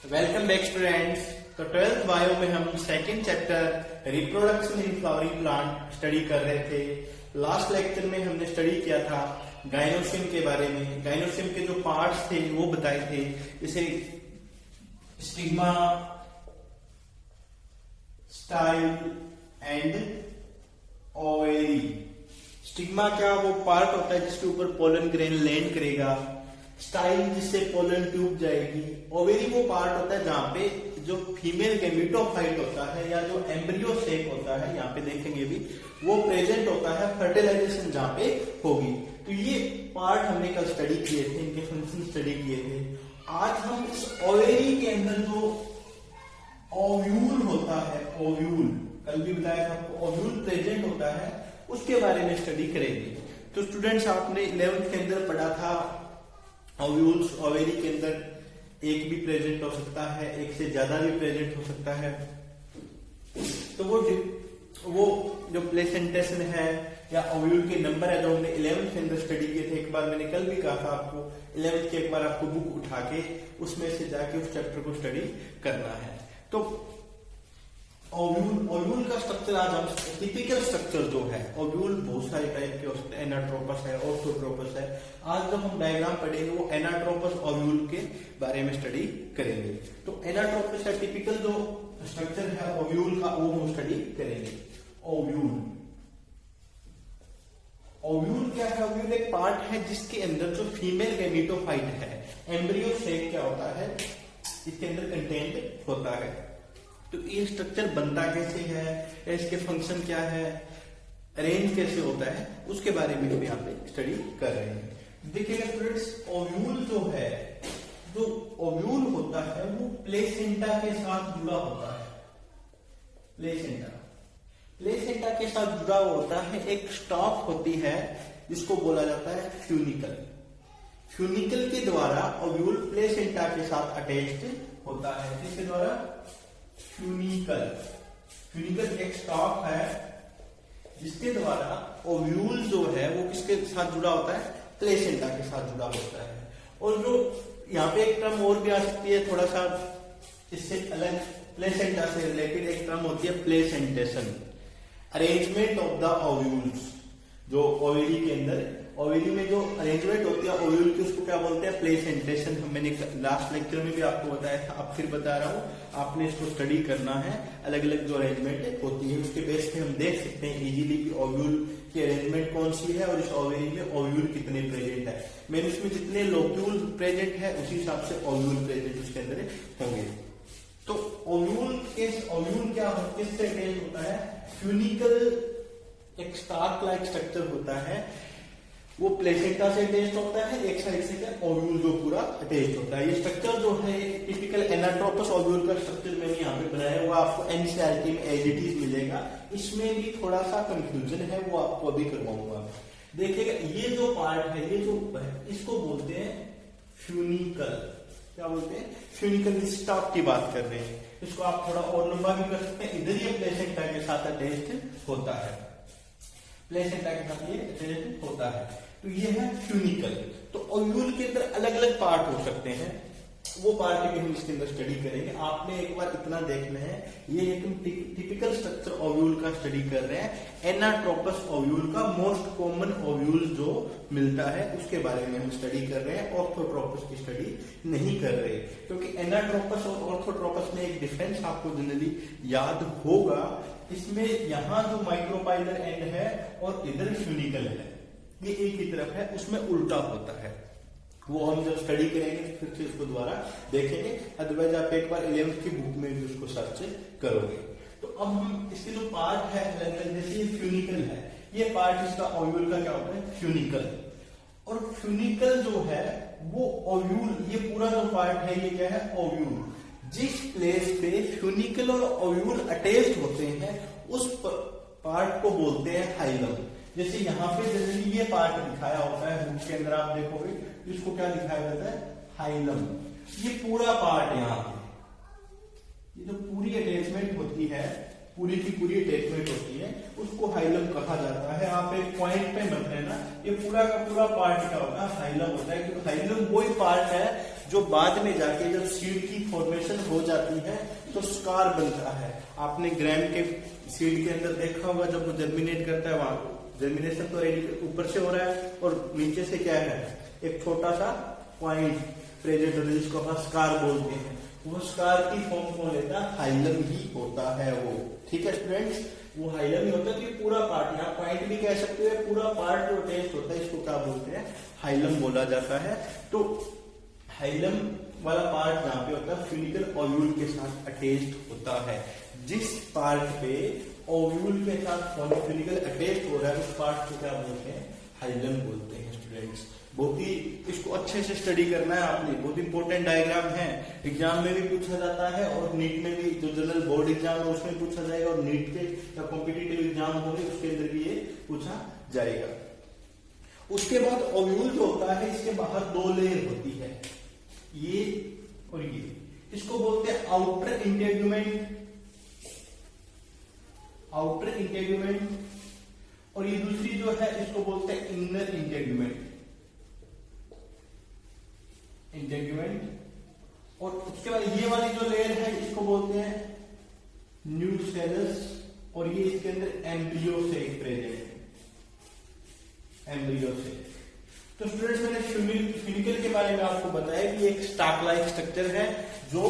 Welcome back students. तो 12th bio में हम second chapter reproduction in flowering plant study कर रहे थे। लास्ट लेक्चर में हमने स्टडी किया था गाइनोसियम के बारे में। गाइनोसियम के जो पार्ट्स थे वो बताए थे, जैसे stigma, style and ovary. Stigma क्या, वो पार्ट होता है जिसके ऊपर पोलन ग्रेन लैंड करेगा। स्टाइल जिससे पोलन ट्यूब जाएगी। ओवेरी वो पार्ट होता है जहां पे जो फीमेल गैमेटोफाइट होता है या जो एम्ब्रियो सेक होता है, यहाँ पे देखेंगे भी, वो प्रेजेंट होता है, फर्टिलाइजेशन जहां पे होगी। तो ये पार्ट हमने कल स्टडी किए थे, इनके फंक्शन स्टडी किए थे। आज हम इस ओवेरी के अंदर जो ओव्यूल होता है, ओव्यूल कल भी बताया था आपको, ओव्यूल प्रेजेंट होता है, उसके बारे में स्टडी करेंगे। तो स्टूडेंट्स आपने 11th के अंदर पढ़ा था ओव्यूल्स, ओवेरी के अंदर एक भी प्रेजेंट हो सकता है, एक से ज्यादा भी प्रेजेंट हो सकता है। तो वो जो प्लेसेंटेशन है या ओव्यूल के नंबर है जो हमने 11th के अंदर स्टडी किए थे। एक बार मैंने कल भी कहा था आपको 11th की एक बार आपको बुक उठा के उसमें से जाके उस चैप्टर को स्टडी करना है। तो ओव्यूल का स्ट्रक्चर आज हम टिपिकल स्ट्रक्चर जो है, ओव्यूल बहुत सारे टाइप के हो सकते हैं, एनाट्रोपस है, ऑर्थोट्रोपस है। आज जो हम डायग्राम पढ़ेंगे वो एनाट्रोपस ओव्यूल के बारे में स्टडी करेंगे। तो एनाट्रोपस का टिपिकल जो स्ट्रक्चर है ओव्यूल का, वो हम स्टडी करेंगे। ओव्यूल क्या है? ओव्यूल एक पार्ट है जिसके अंदर जो फीमेल गैमेटोफाइट है, एम्ब्रियो सेक क्या होता है, इसके अंदर कंटेंट होता है। तो ये स्ट्रक्चर बनता कैसे है, इसके फंक्शन क्या है, अरेंज कैसे होता है, उसके बारे में हम यहाँ पे स्टडी कर रहे हैं। देखिएगा स्टूडेंट्स, ओव्यूल जो है, जो ओव्यूल होता है वो प्लेसेंटा के साथ जुड़ा होता है। प्लेसेंटा के साथ जुड़ा होता है। एक स्टॉक होती है जिसको बोला जाता है फ्यूनिकल। फ्यूनिकल के द्वारा ओव्यूल प्लेसेंटा के साथ अटैच्ड होता है। इसके द्वारा फ्यूनिकल एक स्टॉक है जिसके द्वारा ओव्यूल जो है वो किसके साथ जुड़ा होता है, प्लेसेंटा के साथ जुड़ा होता है। और जो यहाँ पे एक टर्म और भी आ सकती है थोड़ा सा इससे अलग, प्लेसेंटा से रिलेटेड एक टर्म होती है placentation, arrangement of the ovules. जो ओवेरी के अंदर, ओवेरी में जो अरेंजमेंट होती है ओव्यूल की, उसको क्या बोलते हैं, प्लेसेंटेशन। मैंने लास्ट लेक्चर में भी आपको बताया था, अब फिर बता रहा हूँ, आपने इसको स्टडी करना है। अलग अलग जो अरेंजमेंट होती है उसके बेस पे हम देख सकते हैं इजीली कि ओव्यूल की अरेंजमेंट कौन सी है और इस ओवेरी में ओव्यूल कितने प्रेजेंट है। मैंने इसमें जितने लोक्यूल प्रेजेंट है उसी हिसाब से ओव्यूल प्रेजेंट उसके अंदर होंगे। तो ओव्यूल क्या किससे अटैच होता है, फ्यूनिकल एक स्टार्क लाइक स्ट्रक्चर होता है, वो प्लेसेंटा से अटैच्ड होता है। एक साइड से क्या, ओव्यूल जो पूरा अटैच्ड होता है। ये स्ट्रक्चर जो है टिपिकल एनाट्रोपस ओव्यूल का स्ट्रक्चर मैंने यहाँ पे बनाया हुआ, आपको एनसीईआरटी में एज इट इज मिलेगा। इसमें भी थोड़ा सा कंफ्यूजन है, वो आपको अभी करवाऊंगा। देखिएगा ये जो पार्ट है, ये जो है, इसको बोलते हैं फ्यूनिकल। क्या बोलते हैं, फ्यूनिकल। स्टॉक की बात कर रहे हैं, इसको आप थोड़ा और लंबा भी कर सकते हैं। इधर ये प्लेसेंटा के साथ अटैच्ड होता है, प्लेसेंटा के साथ ये अटैच्ड होता है। तो ये है फ्यूनिकल। तो ओव्यूल के अंदर अलग अलग पार्ट हो सकते हैं, वो पार्ट भी हम इसके अंदर स्टडी करेंगे। आपने एक बार इतना देखना है, ये एक टिपिकल स्ट्रक्चर ओव्यूल का स्टडी कर रहे हैं। एनाट्रोपस ओव्यूल का मोस्ट कॉमन ओव्यूल जो मिलता है उसके बारे में हम स्टडी कर रहे हैं, ऑर्थोट्रोपस की स्टडी नहीं कर रहे, क्योंकि एनाट्रोपस और ऑर्थोट्रोपस में एक डिफरेंस आपको जनरली याद होगा। इसमें यहाँ जो माइक्रोपाइलर एंड है और इधर फ्यूनिकल है, ये एक ही तरफ है, उसमें उल्टा होता है। वो हम जब स्टडी करेंगे फिर से उसको दोबारा देखेंगे, अदरवाइज आप एक बार 11th की बुक में भी उसको सर्च करोगे। तो अब हम इसके जो पार्ट है, जैसे ये फ्यूनिकल है, ये पार्ट इसका ओव्यूल का क्या होता है, फ्यूनिकल। और फ्यूनिकल जो है वो ओव्यूल, ये पूरा जो पार्ट है ये क्या है, ओव्यूल। जिस प्लेस पे फ्यूनिकल और ओव्यूल अटैच्ड होते हैं उस पार्ट को बोलते हैं हाइलम। जैसे यहाँ पे जनरली ये पार्ट दिखाया होता है बुक के अंदर, आप देखोगे इसको क्या दिखाया जाता है, हाइलम। ये पूरा पार्ट यहाँ पे, ये जो पूरी अटैचमेंट होती है, पूरी की पूरी अटैचमेंट होती है, उसको हाइलम कहा जाता है। आप एक पॉइंट पे मत रहना, ये पूरा का पूरा पार्ट क्या होता है, हाइलम होता है। क्योंकि हाइलम वही पार्ट है जो बाद में जाके जब सीड की फॉर्मेशन हो जाती है तो स्कार बनता है। आपने ग्राम के सीड के अंदर देखा होगा, जब वो जर्मिनेट करता है वहां जर्मिनेशन तो ऊपर से हो रहा है और नीचे से क्या है, एक छोटा सा पॉइंट प्रेजेंट होता है जिसको हम स्कार बोलते हैं। वो स्कार की फॉर्म कौन लेता है, हाइलम ही होता है वो। ठीक है स्टूडेंट्स, वो हाइलम ही होता है। कि पूरा पार्ट, यहाँ पॉइंट भी कह सकते हैं, पूरा पार्ट जो टेस्ट होता है इसको क्या बोलते हैं, हाइलम बोला जाता है। तो हाइलम वाला पार्ट जहाँ पे होता है फ्यूनिकल ओव्यूल के साथ अटैच्ड होता है। जिस पार्ट पे ओव्यूल के साथ फ्यूनिकल अटैच्ड हो रहा है उस पार्ट को क्या बोलते हैं, हाइलम बोलते हैं स्टूडेंट्स। बहुत ही इसको अच्छे से स्टडी करना है आपने, बहुत इंपॉर्टेंट डायग्राम है, एग्जाम में भी पूछा जाता है और नीट में भी, जो जनरल बोर्ड एग्जाम है उसमें पूछा जाएगा और नीट के या कॉम्पिटिटिव एग्जाम होंगे उसके अंदर भी ये पूछा जाएगा। उसके बाद ओव्यूल जो होता है इसके बाहर दो लेयर होती है, ये और ये, इसको बोलते हैं आउटर इंटेगुमेंट, आउटर इंटेगुमेंट, और ये दूसरी जो है इसको बोलते हैं इनर इंटेगुमेंट, इंटेगुमेंट। और उसके बाद ये वाली जो लेयर है इसको बोलते हैं न्यूसेलस, और ये इसके अंदर एम्ब्रियो से प्रेजेंट है, एम्ब्रियो से। तो स्टूडेंट्स मैंने फ्यूनिकल के बारे में आपको बताया कि एक स्टाक लाइक स्ट्रक्चर है जो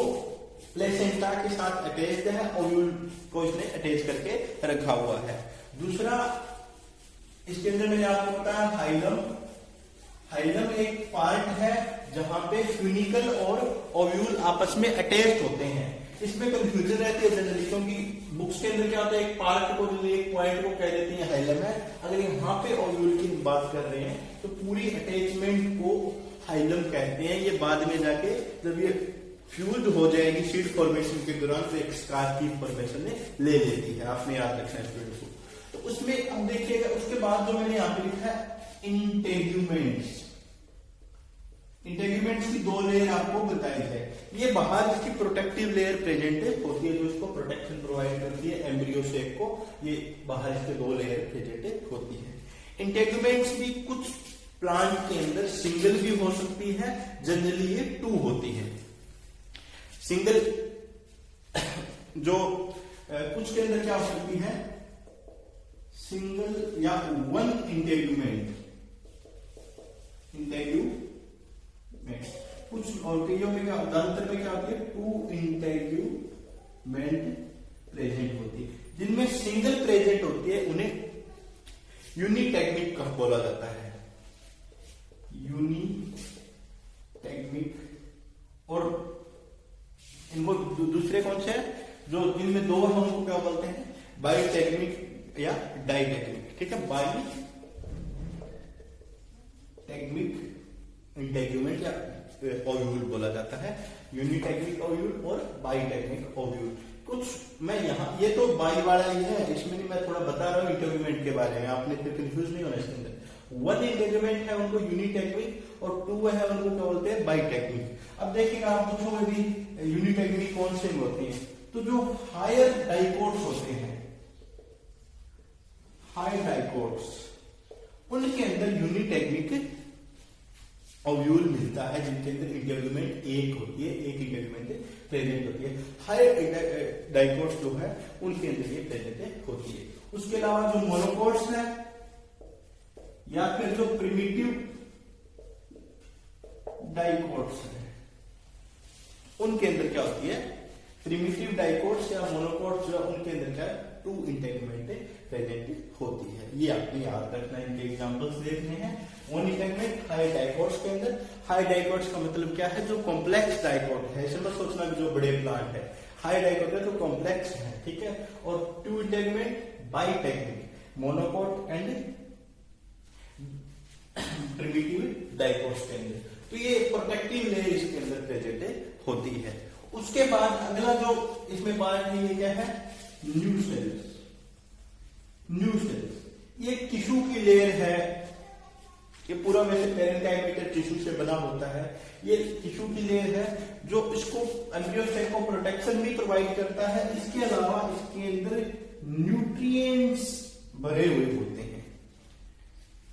प्लेसेंटा के साथ अटैच्ड है, ओव्यूल को इसने अटैच करके रखा हुआ है। दूसरा इसके अंदर मैंने आपको बताया हाइलम, हाइलम एक पार्ट है जहां पे फ्यूनिकल और ओव्यूल आपस में अटैच्ड होते हैं। इसमें कंफ्यूजन रहती है जनरली, क्योंकि बुक्स के अंदर क्या होता है, एक पार्ट को, एक पॉइंट को कह देते हैं हाइलम है, अगर यहाँ पे ओव्यूल की बात कर रहे हैं तो पूरी अटैचमेंट को हाइलम कहते हैं। ये बाद में जाके जब ये फ्यूज्ड हो जाएगी सीड फॉर्मेशन के दौरान तो एक स्कार की फॉर्मेशन ले लेती है, आपने याद रखना है स्टूडेंट्स को। तो उसमें अब देखिएगा, उसके बाद जो मैंने यहाँ पे लिखा है इंटेग्यूमेंट्स, इंटेग्यूमेंट्स की दो लेयर आपको बताई है। ये बाहर इसकी प्रोटेक्टिव लेयर प्रेजेंट होती है जो इसको प्रोटेक्शन प्रोवाइड करती है एम्ब्रियो सेक को, ये बाहर इसके दो लेयर प्रेजेंट होती है। इंटेग्यूमेंट्स भी कुछ प्लांट के अंदर सिंगल भी हो सकती है, जनरली ये 2 होती है सिंगल। जो कुछ के अंदर क्या हो सकती है, सिंगल या 1 इंटेग्यूमेंट, इंटेग्यूमेंट। कुछ और कईयों में क्या, उदाहरण में क्या होती है 2 इंटेग्यूमेंट प्रेजेंट होती है। जिनमें सिंगल प्रेजेंट होती है उन्हें यूनिटेग्मिक का बोला जाता है, यूनिटेग्मिक। और इनको दूसरे कौन से हैं, जो जिनमें 2 हम उनको क्या बोलते हैं, बाईटेग्मिक या डाइटेग्मिक। ठीक है, बाईटेग्मिक इंटेग्यूमेंट या ओव्यूल बोला जाता है, यूनिटेग्मिक ओव्यूल और बाईटेग्मिक ओव्यूल। कुछ मैं यहाँ, ये तो बाई वाला ही है, इसमें नहीं, मैं थोड़ा बता रहा हूँ इंटेग्यूमेंट के बारे में, आपने फिर कंफ्यूज नहीं होना इसके अंदर। 1 इंटेग्यूमेंट है उनको यूनिटेग्मिक और 2 है उनको क्या बोलते हैं, बाईटेग्मिक। अब देखिएगा आप पूछोगे भी यूनिटेग्मिक कौन से होते हैं, तो जो हायर डाइकोट्स होते हैं, हाई डाइकोट्स, उनके अंदर यूनिटेग्मिक ओव्यूल मिलता है, जिनके अंदर इंटेग्यूमेंट एक होती है, एक इंटेग्यूमेंट प्रेजेंट होती है। हायर डाइकोट्स जो है उनके अंदर ये प्रेजेंट होती है। उसके अलावा जो मोनोकोट्स है या फिर जो प्रिमिटिव डाइकोट्स है उनके अंदर क्या होती है, प्रिमिटिव डाइकोट्स या मोनोकोट्स जो उनके अंदर क्या है, 2 इंटेग्यूमेंट प्रेजेंट होती है। ये आपने याद रखना है, इनके एग्जांपल्स देखने हैं। 1 इंटेग्यूमेंट हाई डाइकोट्स के अंदर, हाई डाइकोट्स का मतलब क्या है, जो कॉम्प्लेक्स डाइकोट है, ऐसे मत सोचना कि जो बड़े प्लांट है, हाई डाइकोट है तो कॉम्प्लेक्स है, ठीक है। और 2 integument bitegmic, monocot and primitive dicots के अंदर। तो ये प्रोटेक्टिव लेयर इसके अंदर प्रेजेंट होती है। उसके बाद अगला जो इसमें पार्ट है ये क्या है, न्यू सेल्स। न्यू सेल्स ये टिश्यू की लेयर है, ये पूरा वैसे पेरेंकाइमेटर टिश्यू से बना होता है। ये टिश्यू की लेयर है जो इसको एम्ब्रियो सेक को प्रोटेक्शन भी प्रोवाइड करता है। इसके अलावा इसके अंदर न्यूट्रिएंट्स भरे हुए होते हैं।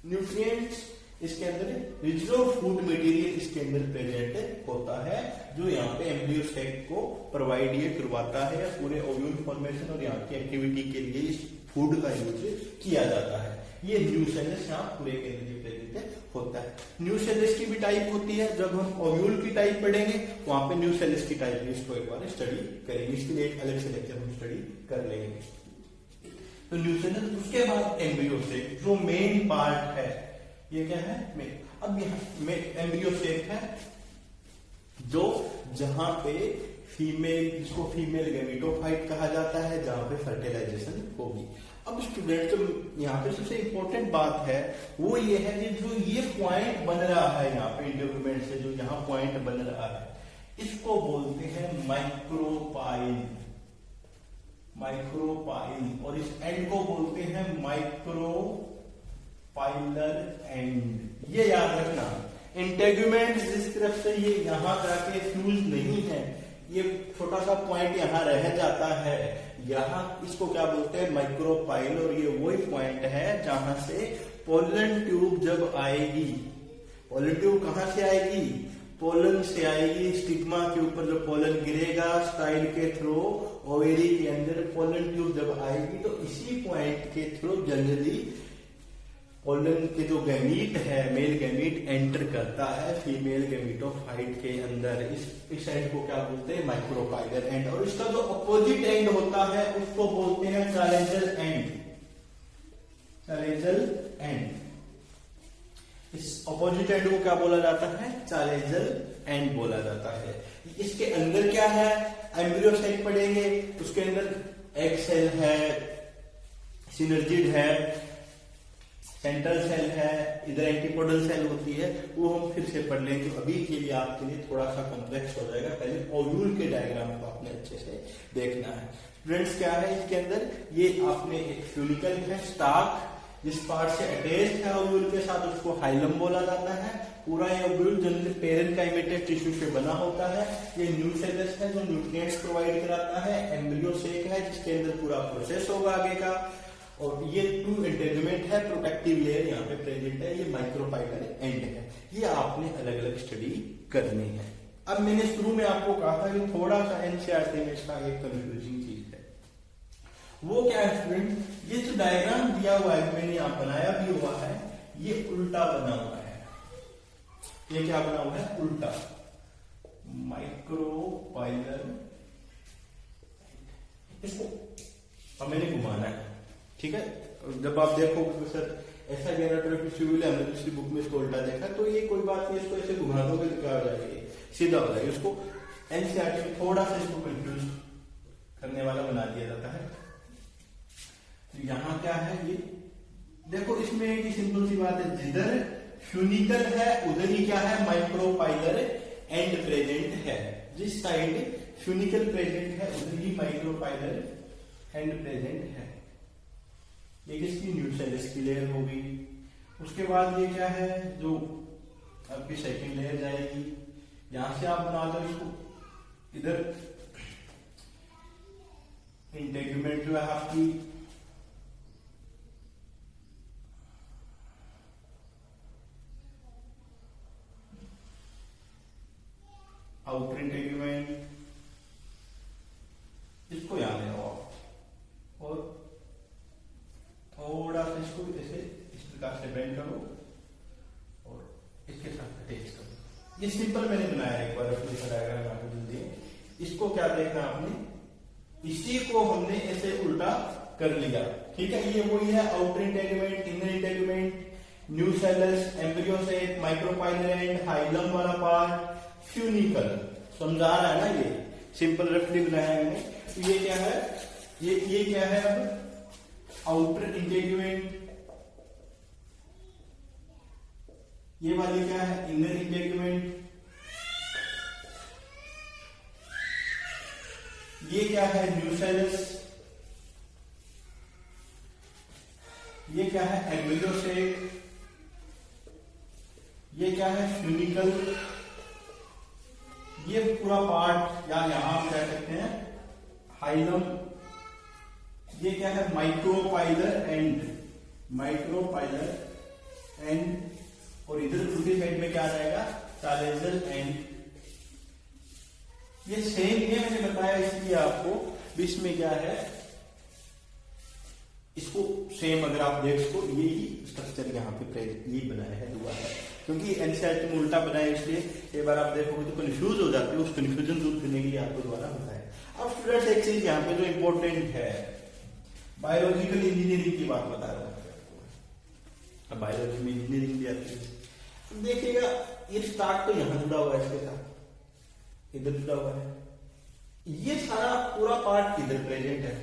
न्यूट्रिएंट्स इसके अंदर रिजर्व फूड मटेरियल इसके अंदर प्रेजेंट होता है, जो यहाँ पे एम्ब्रियो सेक को प्रोवाइड ये करवाता है, पूरे ओव्यूल फॉर्मेशन और यहाँ की एक्टिविटी के लिए इस फूड का यूज किया जाता है। ये न्यूसेलस यहाँ पूरे के अंदर प्रेजेंट होता है। न्यूसेलस की भी टाइप होती है, जब हम ओव्यूल की टाइप पढ़ेंगे वहां पे न्यूसेलस की टाइप भी इसको एक बार स्टडी करेंगे, इसके लिए एक अलग से लेक्चर हम स्टडी कर लेंगे। तो न्यूसेलस, उसके बाद एम्ब्रियो सेक जो मेन पार्ट है, ये क्या है मेन। अब यहाँ एम्ब्रियो सेक है जो जहां पे फीमेल, जिसको फीमेल गैमेटोफाइट कहा जाता है, जहां पे फर्टिलाइजेशन होगी। अब स्टूडेंट, जो यहाँ पे सबसे इंपॉर्टेंट बात है वो ये है कि जो ये पॉइंट बन रहा है यहाँ पे डॉक्यूमेंट से, जो यहाँ पॉइंट बन रहा है, इसको बोलते हैं माइक्रोपाइल, माइक्रोपाइल, और इस एंड को बोलते हैं माइक्रोपाइलर एंड। ये याद रखना, इंटेगुमेंट जिस तरफ से ये यहां जाके फ्यूज नहीं है, ये छोटा सा पॉइंट यहां रह जाता है, यहां इसको क्या बोलते हैं माइक्रोपाइल, और ये वही पॉइंट है जहां से पोलन ट्यूब जब आएगी, पोलन ट्यूब कहां से आएगी, पोलन से आएगी, स्टिग्मा के ऊपर जो पोलन गिरेगा स्टाइल के थ्रू ओवेरी के अंदर पोलन ट्यूब जब आएगी, तो इसी पॉइंट के थ्रू जनरली पोलन के जो गैमीट है, मेल गैमीट एंटर करता है फीमेल गैमेटोफाइट के अंदर। इस एंड को क्या बोलते हैं माइक्रोपाइलर एंड, और इसका जो अपोजिट एंड होता है उसको बोलते हैं चालेजल एंड, चालेजल एंड। इस अपोजिट एंड को क्या बोला जाता है, चालेजल एंड बोला जाता है। इसके अंदर क्या है, एम्ब्रियो सेक पढ़ेंगे, उसके अंदर एग सेल है, सिनर्जिड है, सेंट्रल सेल है, इधर एंटीपोडल सेल होती है, वो हम फिर से पढ़ लेंगे। अभी के लिए आपके लिए थोड़ा सा कॉम्प्लेक्स हो जाएगा, पहले ओव्यूल के डायग्राम को आपने अच्छे से देखना है। फ्रेंड्स क्या है इसके अंदर, ये आपने एक फ्यूलिकल है, स्टार्क, जिस पार्ट से अटैच्ड है ओव्यूल के साथ उसको हाइलम बोला जाता है। पूरा ये ओव्यूल जनरली पेरेन्काइमेटिक टिश्यू से बना होता है। ये न्यूसेलस है जो न्यूट्रिएंट्स प्रोवाइड कराता है। एम्ब्रियो सेक है जिसके अंदर पूरा प्रोसेस होगा आगे का, और ये टू इंटेगुमेंट है, प्रोटेक्टिव लेयर यहाँ पे प्रेजेंट है, ये माइक्रोपाइलर एंड है। ये आपने अलग अलग स्टडी करनी है। अब मैंने शुरू में आपको कहा था कि थोड़ा सा एनसीईआरटी में इसका एक कंफ्यूजिंग चीज है, वो क्या है स्टूडेंट, ये जो डायग्राम दिया हुआ है, मैंने यहाँ बनाया भी हुआ है, ये उल्टा बना हुआ है। ये क्या बना हुआ है, उल्टा, माइक्रोपाइलर। इसको अब मैंने घुमाना है, ठीक है। जब आप देखोगे सर ऐसा गैमेटोफाइट ट्यूब्यूल है, हमने दूसरी बुक में इसको उल्टा देखा, तो ये कोई बात नहीं, इसको ऐसे घुमा दोगे तो क्या हो जाएगा, सीधा हो जाएगा। इसको एनसीईआरटी में थोड़ा सा इसको कंफ्यूज करने वाला बना दिया जाता है। तो यहाँ क्या है, ये देखो, इसमें एक सिंपल सी बात है, जिधर फ्यूनिकल है उधर ही क्या है, माइक्रोपाइलर एंड प्रेजेंट है। जिस साइड फ्यूनिकल प्रेजेंट है उधर ही माइक्रोपाइलर एंड प्रेजेंट है। ये किसकी, न्यूसेलस की लेयर होगी। उसके बाद ये क्या है, जो आपकी सेकंड लेयर जाएगी, यहां से आप बना दो इसको, इधर इंटेगुमेंट जो है आपकी आउटर इंटेगुमेंट, इसको यहां ले आओ और थोड़ा सा इसको ऐसे इस प्रकार से बेंड करो और इसके साथ अटैच करो। ये सिंपल मैंने बनाया एक बार, डायग्राम आपको जल्दी। इसको क्या देखना आपने, इसी को हमने ऐसे उल्टा कर लिया, ठीक है। ये वही है, outer integument, inner integument, nucellus, embryo sac, micropylar and, hilum वाला पार्ट, फ्यूनिकल। समझा रहा है ना, ये सिंपल रफली बनाया है मैंने। तो ये क्या है, ये क्या है, अब आउटर इंटेगुमेंट, ये वाली क्या है, इनर इंटेगुमेंट, ये क्या है, न्यूसेलस, ये क्या है, एम्ब्रियो सेक, ये क्या है, फ्यूनिकल, ये पूरा पार्ट या यहां आप कह सकते हैं हाइलम, ये क्या है, माइक्रोपाइलर एंड, माइक्रोपाइलर एंड, और इधर दूसरी साइड में क्या आ जाएगा, चालेजल एंड। ये सेम है, मैंने बताया इसलिए आपको। इसमें क्या है, इसको सेम अगर आप देख सको, यही स्ट्रक्चर यहाँ पे ये बनाया है दोबारा, क्योंकि एनसीईआरटी में उल्टा बनाया, इसलिए एक बार आप देखोगे तो कंफ्यूज हो जाते हो। उस कंफ्यूजन दूर करने के लिए आपको दोबारा बताया। अब स्टूडेंट्स एक चीज यहाँ पे जो इम्पोर्टेंट है, बायोलॉजिकल इंजीनियरिंग की बात बता रहा हूँ। अब बायोलॉजी में इंजीनियरिंग भी आती है। तो देखिएगा ये स्टार्ट तो यहाँ जुड़ा हुआ है, इसके साथ इधर जुड़ा हुआ है, ये सारा पूरा पार्ट इधर प्रेजेंट है।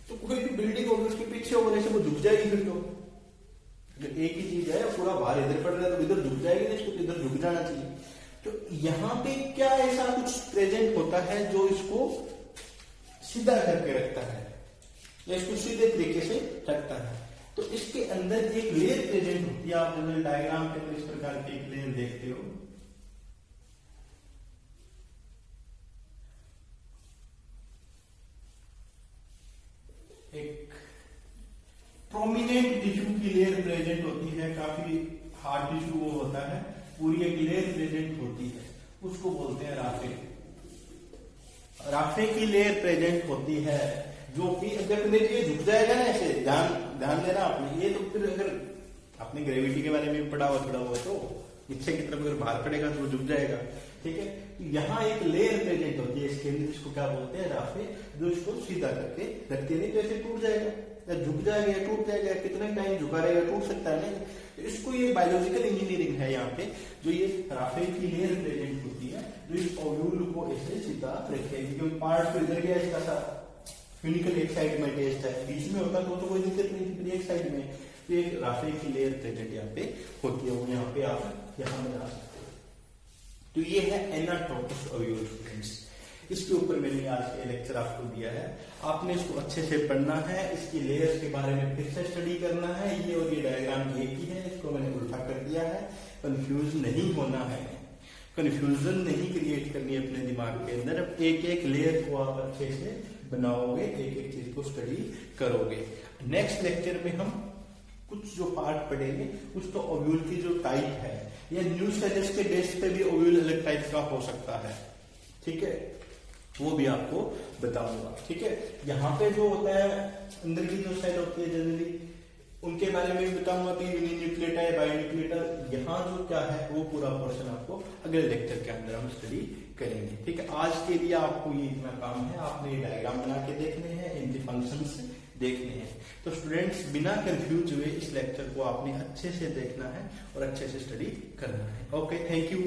तो कोई भी बिल्डिंग होगी उसके पीछे होने से वो झुक जाएगी फिर तो। अगर एक ही चीज है, पूरा भार इधर पड़ रहा है तो इधर झुक जाएगी, नहीं इसको तो इधर झुक जाना चाहिए। तो यहाँ पे क्या ऐसा कुछ प्रेजेंट होता है जो इसको सीधा करके रखता है या इसको सीधे तरीके से रखता है। तो इसके अंदर एक लेयर प्रेजेंट होती है। आप जनरल डायग्राम के अंदर इस प्रकार की एक लेयर देखते हो, एक प्रोमिनेंट टिश्यू की लेयर प्रेजेंट होती है, काफी हार्ड टिश्यू वो होता है, पूरी एक लेयर प्रेजेंट होती है, उसको बोलते हैं राफे। राफे की लेयर प्रेजेंट होती है, जो कि अगर ये झुक जाएगा ना ऐसे, ध्यान देना आपने, ये तो फिर अगर आपने ग्रेविटी के बारे में पढ़ा हुआ थोड़ा बहुत तो नीचे की तरफ अगर बाहर पड़ेगा तो वो झुक जाएगा, ठीक है। यहाँ एक लेयर प्रेजेंट होती है इसके अंदर, जिसको क्या बोलते हैं, राफे, जो इसको सीधा करके रखते नहीं तो ऐसे टूट जाएगा या झुक जाएगा या टूट जाएगा, कितना टाइम झुका रहेगा, टूट सकता है नहीं। तो इसको ये बायोलॉजिकल इंजीनियरिंग है यहाँ पे, जो ये राफे की लेयर प्रेजेंट होती है, जो इस ओव्यूल को ऐसे सीधा रखेगी। क्योंकि पार्ट तो इधर गया इसका सा यूनिकल एक साइड में टेस्ट है, बीच में होता तो कोई दिक्कत नहीं थी, एक साइड में तो एक राफे की लेयर प्रेजेंट यहाँ पे होती है, वो यहाँ पे आप यहाँ बना सकते हो। तो ये है एनाटोमस ओव्यूल स्टूडेंट्स। इसके ऊपर मैंने आज के लेक्चर आपको दिया है, आपने इसको अच्छे से पढ़ना है, इसकी लेयर्स के बारे में फिर से स्टडी करना है। ये और ये डायग्राम एक ही है, इसको मैंने उल्टा कर दिया है, कंफ्यूज नहीं होना है, कंफ्यूजन नहीं क्रिएट करनी है अपने दिमाग के अंदर। अब एक एक लेयर को आप अच्छे से बनाओगे, एक एक चीज को स्टडी करोगे। नेक्स्ट लेक्चर में हम कुछ जो पार्ट पढ़ेंगे, कुछ तो ओव्यूल की जो टाइप है, या न्यू सेल्स के बेस पे भी ओव्यूल अलग टाइप का हो सकता है, ठीक है, वो भी आपको बताऊंगा, ठीक है। यहाँ पे जो होता है अंदर की जो सेल होती है जनरली, उनके बारे में भी बताऊंगा कि यूनिन्यूक्लिएटा है, बायोन्यूक्लिएटा। यहाँ जो क्या है वो पूरा पोर्शन आपको अगले लेक्चर के अंदर हम स्टडी करेंगे, ठीक है। आज के लिए आपको ये इतना काम है, आपने ये डायग्राम बना के देखने हैं, इनके फंक्शंस देखने हैं। तो स्टूडेंट्स बिना कंफ्यूज हुए इस लेक्चर को आपने अच्छे से देखना है और अच्छे से स्टडी करना है। Okay, thank you.